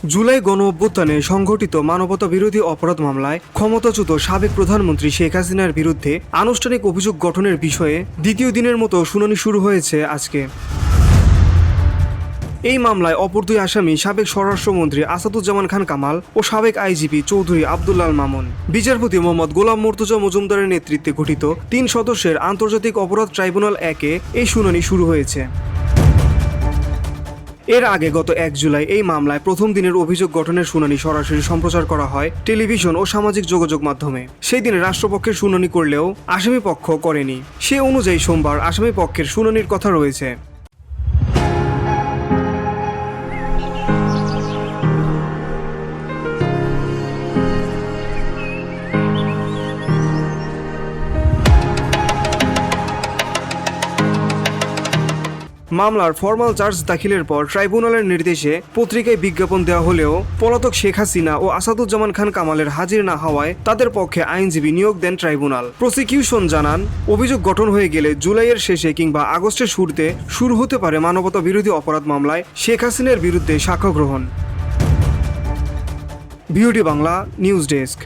জুলাই গণঅভ্যুত্থানে সংঘটিত মানবতা বিরোধী অপরাধ মামলায় ক্ষমতাচ্যুত সাবেক প্রধানমন্ত্রী শেখ হাসিনার বিরুদ্ধে আনুষ্ঠানিক অভিযোগ গঠনের বিষয়ে দ্বিতীয় দিনের মতো শুনানি শুরু হয়েছে আজকে। এই মামলায় অপর দুই আসামি সাবেক স্বরাষ্ট্রমন্ত্রী আসাদুজ্জামান খান কামাল ও সাবেক আইজিপি চৌধুরী আব্দুল্লাল মামুন। বিচারপতি মোহাম্মদ গোলাম মুর্তজা মজুমদারের নেতৃত্বে গঠিত ৩ সদস্যের আন্তর্জাতিক অপরাধ ট্রাইব্যুনাল ১-এ এই শুনানি শুরু হয়েছে। এর আগে গত ১ জুলাই এই মামলায় প্রথম দিনের অভিযোগ গঠনের শুনানি সরাসরি সম্প্রচার করা হয় টেলিভিশন ও সামাজিক যোগাযোগ মাধ্যমে। সেই দিন রাষ্ট্রপক্ষের শুনানি করলেও আসামি পক্ষ করেনি। সে অনুযায়ী সোমবার আসামি পক্ষের শুনানির কথা রয়েছে। মামলার ফরমাল চার্জ দাখিলের পর ট্রাইব্যুনালের নির্দেশে পত্রিকায় বিজ্ঞাপন দেওয়া হলেও পলাতক শেখ হাসিনা ও আসাদুজ্জামান খান কামালের হাজির না হওয়ায় তাদের পক্ষে আইনজীবী নিয়োগ দেন ট্রাইব্যুনাল। প্রসিকিউশন জানান, অভিযোগ গঠন হয়ে গেলে জুলাইয়ের শেষে কিংবা আগস্টের শুরুতে শুরু হতে পারে মানবতা বিরোধী অপরাধ মামলায় শেখ হাসিনার বিরুদ্ধে সাক্ষ্য গ্রহণ। ভিওটি বাংলা নিউজ ডেস্ক।